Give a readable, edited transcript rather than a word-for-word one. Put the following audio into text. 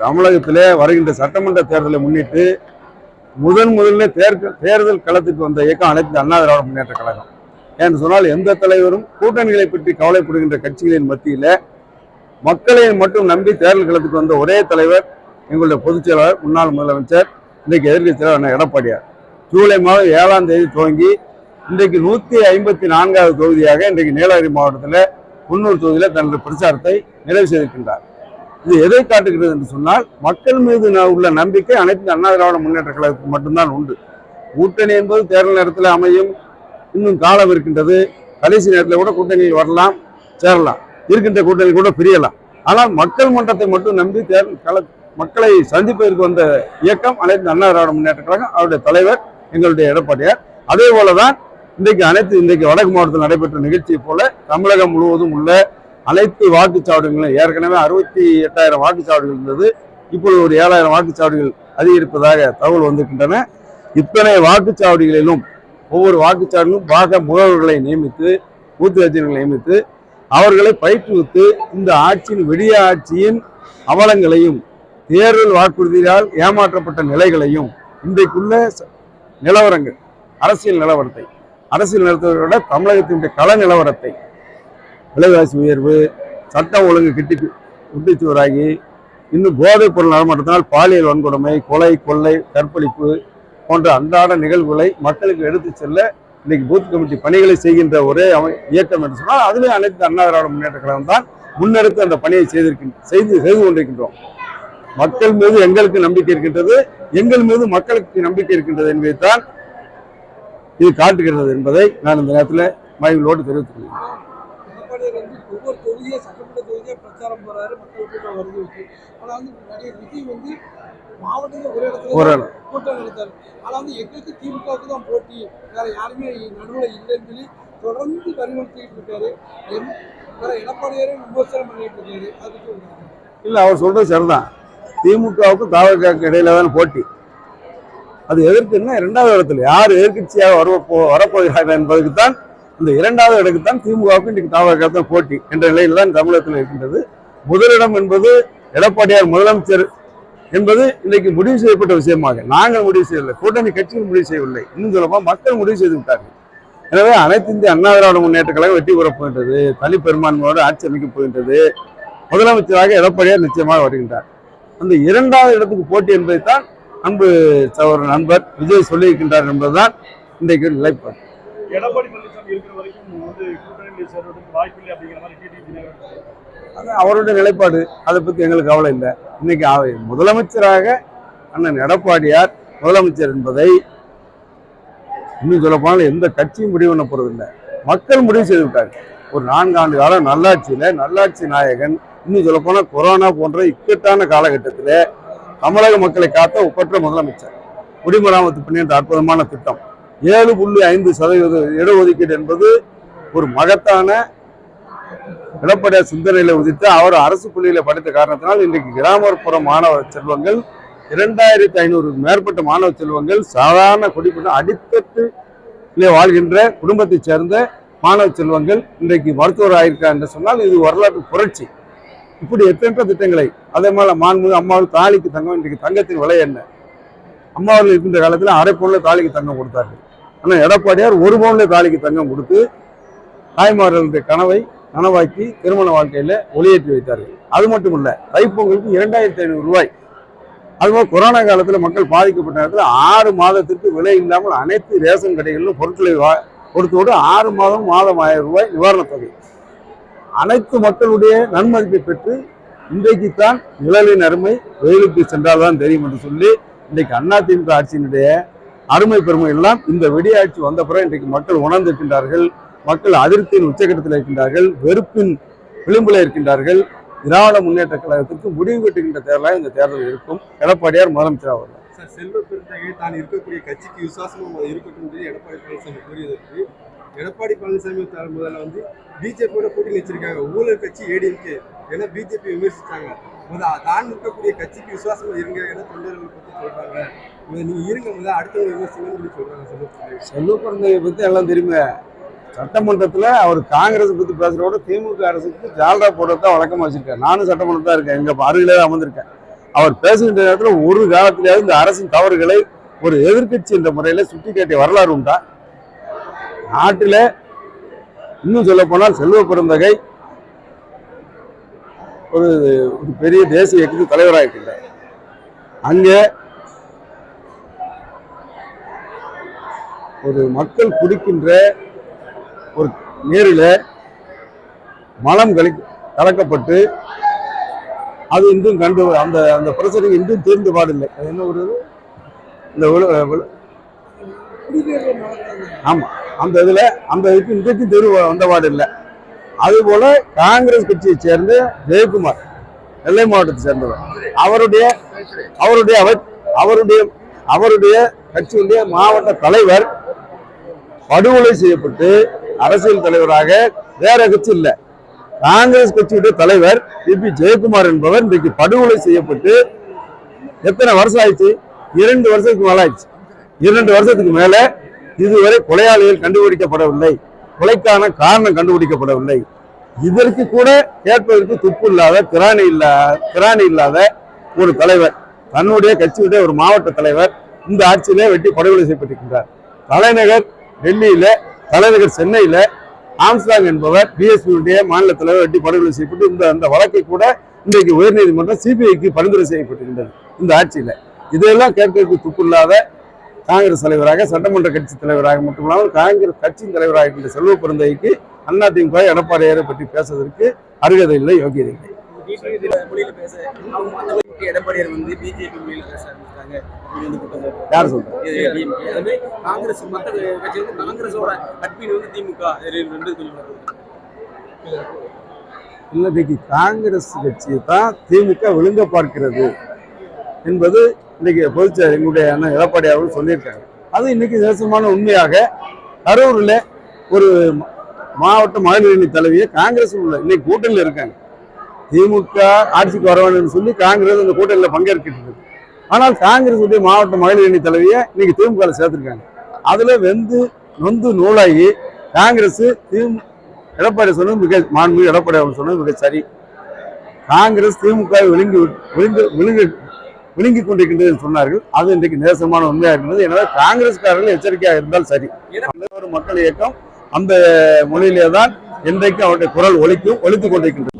தமிழகத்திலே வருகின்ற சட்டமன்ற தேர்தலை முன்னிட்டு முதல்ல தேர்தல் களத்துக்கு வந்த இயக்கம் அனைத்து அண்ணா திராவிட முன்னேற்ற கழகம். என்று சொன்னால் எந்த தலைவரும் கூட்டணிகளை பற்றி கவலைப்படுகின்ற கட்சிகளின் மத்தியில மக்களை மட்டும் நம்பி தேர்தல் களத்துக்கு வந்த ஒரே தலைவர் எங்களுடைய பொதுச் செயலாளர் முன்னாள் முதலமைச்சர் இன்றைக்கு எதிர்க்கட்சி தலைவர் எடப்பாடியார். ஜூலை மாதம் 7ஆம் தேதி துவங்கி இன்றைக்கு 154வது தொகுதியாக இன்றைக்கு நீலகிரி மாவட்டத்தில் 300 தொகுதியில் தன்னுடைய பிரச்சாரத்தை நிறைவு செய்திருக்கின்றார். இது எதை காட்டுகிறது என்று சொன்னால் மக்கள் மீது உள்ள நம்பிக்கை அனைத்து அண்ணா திராவிட முன்னேற்ற கழகத்துக்கு மட்டும்தான் உண்டு. கூட்டணி என்பது தேர்தல் நேரத்தில் அமையும், இன்னும் காலம் இருக்கின்றது. கடைசி நேரத்தில் கூட கூட்டணியில் வரலாம், சேரலாம், இருக்கின்ற கூட்டணி கூட பிரியலாம். ஆனால் மக்கள் மன்றத்தை மட்டும் நம்பி மக்களை சந்திப்பதற்கு வந்த இயக்கம் அனைத்து அண்ணா திராவிட முன்னேற்ற கழகம். அவருடைய தலைவர் எங்களுடைய எடப்பாடியார். அதே போலதான் இன்றைக்கு வடக்கு மாவட்டத்தில் நடைபெற்ற நிகழ்ச்சியை போல தமிழகம் முழுவதும் உள்ள அனைத்து வாக்குச்சாவடிகளும் ஏற்கனவே 68,000 வாக்குச்சாவடிகள் இருந்தது. இப்பொழுது ஒரு 7,000 வாக்குச்சாவடிகள் அதிகரிப்பதாக தகவல் வந்திருக்கின்றன. இத்தனை வாக்குச்சாவடிகளிலும் ஒவ்வொரு வாக்குச்சாவடியிலும் பாக முகவர்களை நியமித்து, பூத் ஏஜென்ட்களை நியமித்து அவர்களை பயிற்றுவித்து இந்த ஆட்சியின் விடிய ஆட்சியின் அவலங்களையும் தேர்தல் வாக்குறுதியால் ஏமாற்றப்பட்ட நிலைகளையும் இன்றைக்குள்ள நிலவரங்கள் அரசியல் நிலவரத்தை விட தமிழகத்தினுடைய கள நிலவரத்தை, விலைவாசி உயர்வு, சட்டம் ஒழுங்கு குட்டிச்சுவராகி, இன்னும் போதைப் பொருள் நடமாட்டத்தினால் பாலியல் வன்கொடுமை, கொலை, கொள்ளை, கற்பழிப்பு போன்ற அன்றாட நிகழ்வுகளை மக்களுக்கு எடுத்து செல்ல இன்னைக்கு பூத் கமிட்டி பணிகளை செய்கின்ற ஒரே இயக்கம் என்று சொன்னால் அதுவே அனைத்து அண்ணா திராவிட முன்னேற்ற கழகம் தான் முன்னெடுத்து அந்த பணியை செய்து கொண்டிருக்கின்றோம். மக்கள் மீது எங்களுக்கு நம்பிக்கை இருக்கின்றது, எங்கள் மீது மக்களுக்கு நம்பிக்கை இருக்கின்றது என்பதைத்தான் இது காட்டுகிறது என்பதை நான் இந்த நேரத்தில் மகிழ்வோடு தெரிவித்துக் கொள்கிறேன். ஒவ்வொரு தொகுதியா சட்டமன்ற தொகுதியா பிரச்சாரம் போறாரு, மக்கள் கூட்டம் வருது. ஆனா நடிகர் விஜய் மாவட்டத்தில் ஒரு இடத்துல கூட்டம் நடத்தாரு. ஆனா எங்களுக்கு திமுகவுக்கு தான் போட்டி, வேற யாருமே நடுவில் இல்லைன்னு சொல்லி தொடர்ந்து வலியுறுத்திட்டு இருக்காரு. வேற எடப்பாடியாரே விமர்சனம் பண்ணிட்டு இருக்காரு. அதுக்கு இல்ல, அவர் சொல்றது சரிதான். திமுகவுக்கு தாவகாவுக்கு இடையில தான் போட்டி. அது எதற்குன்னா 2வது இடத்துல யார் எதிர்கட்சியாக வரப்போகிறார்கள் என்பதற்கு தான், இந்த 2வது இடத்துக்கு தான் திமுகவுக்கு இன்றைக்கு தாவக தான் போட்டி என்ற நிலையில் தான் தமிழகத்தில் இருக்கின்றது. முதலிடம் என்பது எடப்பாடியார் முதலமைச்சர் என்பது இன்றைக்கு முடிவு செய்யப்பட்ட விஷயமாக நாங்கள் முடிவு செய்யவில்லை, கூட்டணி கட்சிகள் முடிவு செய்யவில்லை, இன்னும் சொல்லப்போ மக்கள் முடிவு செய்து விட்டார்கள். எனவே அனைத்து இந்திய அண்ணா திராவிட முன்னேற்ற கழகம் வெற்றி பெறப் போகின்றது, தனி பெரும்பான்மையோடு ஆட்சி அமைக்கப் போகின்றது. முதலமைச்சராக எடப்பாடியார் நிச்சயமாக வருகின்றார். அந்த 2வது இடத்துக்கு போட்டி என்பதைத்தான் அன்பு சகோதரர் நண்பர் விஜய் சொல்லியிருக்கின்றார் என்பதுதான் இன்றைக்கு நிலைப்பாடு. எடப்பாடி பழனிசாமி இருக்கிற வரைக்கும் கூட்டணியில் சேர்வதற்கு வாய்ப்பில்லை அப்படிங்கிற மாதிரி அது அவருடைய நிலைப்பாடு. அதை பற்றி எங்களுக்கு கவலை இல்லை. இன்னைக்கு முதலமைச்சராக அண்ணன் எடப்பாடியார் முதலமைச்சர் என்பதை இன்னும் சொல்லப்போனால் எந்த கட்சியும் முடிவு பண்ண போறதில்லை, மக்கள் முடிவு செய்து விட்டார்கள். ஒரு 4 ஆண்டு காலம் நல்லாட்சி நாயகன், இன்னும் சொல்லப்போனால் கொரோனா போன்ற இக்கட்டான காலகட்டத்தில் தமிழக மக்களை காத்த ஒப்பற்ற முதலமைச்சர். குடிமராமத்து பணி என்ற அற்புதமான திட்டம், 7.5% இடஒதுக்கீடு என்பது ஒரு மகத்தான எடப்பாடியார் சிந்தனையில உதித்த அவர் அரசு பள்ளியில படித்த காரணத்தினால் இன்றைக்கு கிராமப்புற மாணவ செல்வங்கள் 2500 மேற்பட்ட மாணவ செல்வங்கள் சாதாரண குடிப்பட்ட அடித்தட்டிலே வாழ்கின்ற குடும்பத்தைச் சேர்ந்த மாணவ செல்வங்கள் இன்றைக்கு மருத்துவர் ஆயிருக்கார் என்று சொன்னால் இது வரலாற்று புரட்சி. இப்படி எத்தனை திட்டங்களை, அதே மாதிரி மாண்புமிகு அம்மாவுக்கு தாலிக்கு தங்கம், இன்றைக்கு தங்கத்தின் விலை என்ன? அம்மாவில் இருக்கின்ற காலத்தில் 1/2 பவுன்ல தாலிக்கு தங்கம் கொடுத்தார்கள். ஆனால் எடப்பாடியார் 1 பவுன்ல தாலிக்கு தங்கம் கொடுத்து தாய்மார்களுடைய கனவை நனவாக்கி திருமண வாழ்க்கையில ஒளியேற்றி வைத்தார்கள். அது மட்டும் இல்ல, தைப்பொங்கலுக்கு 2500 ரூபாய். அதுபோல் கொரோனா காலத்தில் மக்கள் பாதிக்கப்பட்ட நேரத்தில் 6 மாதத்திற்கு விலை இல்லாமல் அனைத்து ரேஷன் கடைகளிலும் பொருட்களை கொடுத்தோடு 6 மாதம் 1000 ரூபாய் நிவாரணத் தொகை. அனைத்து மக்களுடைய நன்மதிப்பை பெற்று இன்றைக்குத்தான் நிழலின் அருமை வெயிலுக்கு சென்றால்தான் தெரியும் என்று சொல்லி இன்றைக்கு அதிமுக ஆட்சியினுடைய அருமை பெருமை எல்லாம் இந்த வெடியாட்சி வந்த பிறகு இன்றைக்கு மக்கள் உணர்ந்திருக்கின்றார்கள். மக்கள் அதிருப்தியின் உச்சகட்டத்தில் இருக்கின்றார்கள், வெறுப்பின் விளிம்பில் இருக்கின்றார்கள். திராவிட முன்னேற்ற கழகத்திற்கு முடிவு கட்டுகின்ற தேர்தலாக இந்த தேர்தல் இருக்கும். எடப்பாடியார் முதலமைச்சராக வருவார். செல்வ பெருந்தகை தான் இருக்கக்கூடிய கட்சிக்கு விசுவாசமாக இருக்கட்டும் என்று எடப்பாடி பழனிசாமி கூறியதற்கு எடப்பாடி பழனிசாமி முதல்ல பிஜேபியோட கூட்டணி வச்சிருக்காங்க, ஊழல் கட்சி ஏடிஎம்கே ஏன்னா பிஜேபி விமர்சிச்சாங்க. தான் இருக்கக்கூடிய கட்சிக்கு விசுவாசமா இருங்க என தொண்டர்கள் பற்றி சொல்றாங்க. நீங்க இருங்க அடுத்தவங்க விமர்சிங்கன்னு சொல்லி சொல்றாங்க. செல்வ பெருந்தகை பத்தி எல்லாம் தெரியுமே. சட்டமன்றத்தில் அவர் காங்கிரஸ் பற்றி பேசுகிறோட திமுக அரசுக்கு ஜால்ரா போடுறதா வழக்கமாக வச்சிருக்காரு. நானும் சட்டமன்றத்தில் தான் இருக்கேன், எங்கள் அருகிலே தான் அமர்ந்திருக்கேன். அவர் பேசுகின்ற நேரத்தில் ஒரு காலத்திலேயாவது இந்த அரசின் தவறுகளை ஒரு எதிர்க்கட்சி என்ற முறையில் சுட்டி காட்டிய வரலாறு உண்டா? நாட்டில் இன்னும் சொல்ல போனால் செல்வ பெருந்தகை ஒரு பெரிய தேசிய இயக்கத்தின் தலைவராக இருக்கின்றார். அங்கே ஒரு மக்கள் குடிக்கின்ற ஒரு நீரில் மலம் கலக்கப்பட்டு அது இன்றும் அந்த அந்த பிரச்சனை இன்றும் தீர்ந்து பாடில்லை. அது என்ன ஒரு இந்த ஆமா அந்த இதுல அந்த இதுக்கு இன்றைக்கும் தீர்வு வந்த பாடு இல்லை. அதுபோல காங்கிரஸ் கட்சியை சேர்ந்த ஜெயக்குமார் நெல்லை மாவட்டத்தை சேர்ந்தவர், அவருடைய கட்சியுடைய மாவட்ட தலைவர் படுகொலை செய்யப்பட்டு அரசியல் தலைவராக வேற கட்சி இல்ல, காங்கிரஸ் கட்சியுடைய தலைவர் பி ஜெயக்குமார் என்பவர் இன்றைக்கு படுகொலை செய்யப்பட்டு எத்தனை வருஷம் ஆயிடுச்சு? 2 வருஷத்துக்கு மேல ஆயிடுச்சு. 2 வருஷத்துக்கு மேல இதுவரை கொலையாளிகள் கண்டுபிடிக்கப்படவில்லை, கொலைக்கான காரணம் கண்டுபிடிக்கப்படவில்லை. இதற்கு கூட கேட்பதற்கு துப்பு இல்லாத திராணி இல்லாத ஒரு தலைவர், தன்னுடைய கட்சியுடைய ஒரு மாவட்ட தலைவர் இந்த ஆட்சியிலே வெட்டி படுகொலை செய்யப்பட்டிருக்கின்றார். தலைநகர் டெல்லியில, தலைநகர் சென்னையில ஆம்ஸ்டாங் என்பவர் பிஎஸ்பியுடைய மாநில தலைவர் வெட்டி படுகொலை செய்யப்பட்டு அந்த வழக்கை கூட இன்றைக்கு உயர்நீதிமன்றம் சிபிஐக்கு பரிந்துரை செய்யப்பட்டிருக்கின்றது இந்த ஆட்சியில. இதையெல்லாம் கேட்கறதுக்கு துப்பு இல்லாத காங்கிரஸ் தலைவராக, சட்டமன்ற கட்சி தலைவராக மட்டுமில்லாமல் காங்கிரஸ் கட்சியின் தலைவராக இருக்கின்ற செல்வ பெருந்தகைக்கு அதிமுக எடப்பாடியாரை பற்றி பேசுவதற்கு அருகதை இல்லை, யோகியதை இல்லை. எடப்பாடியார் வந்து பிஜேபி மொழியில பேச ஆரம்பிச்சிட்டாங்க அப்படின்னு குற்றம் யார் சொல்றாங்க? காங்கிரஸ் மற்ற கட்சி வந்து காங்கிரஸோட அட்மின் வந்து திமுக ரெண்டு கொஞ்சம் இன்னைக்கு காங்கிரஸ் கட்சியை தான் திமுக விழுங்க பார்க்கிறது என்பது இன்னைக்கு பொதுச்செயலர் எங்களுடைய அண்ணன் எடப்பாடி அவர்கள் சொல்லியிருக்காங்க. அது இன்னைக்கு நிதர்சனமான உண்மையாக கரூரில் ஒரு மாவட்ட மகளிர் அணி தலைவியை காங்கிரஸ் உள்ள இன்னைக்கு கூட்டணியில் இருக்காங்க. திமுக ஆட்சிக்கு வர வேண்டும் சொல்லி காங்கிரஸ் அந்த கூட்டணியில் பங்கேற்கிறது. ஆனால் காங்கிரஸ் மாவட்ட மகளிர் அணி தலைவியை இன்னைக்கு திமுக சேர்த்திருக்காங்க. அதுல நொந்து நூலாகி காங்கிரஸ் எடப்பாடி சொன்னது மிக மாண்பு, எடப்பாடி அவர் சொன்னது மிக சரி. காங்கிரஸ் திமுக விழுங்கி கொண்டிருக்கின்றது சொன்னார்கள். அது இன்றைக்கு நேசமான உண்மையாக இருக்கிறது. எனவே காங்கிரஸ்காரர்கள் எச்சரிக்கையாக இருந்தால் சரி. ஒரு மக்கள் இயக்கம் அந்த மொழியிலே தான் இன்றைக்கு அவருடைய குரல் ஒலித்துக் கொண்டிருக்கின்றது.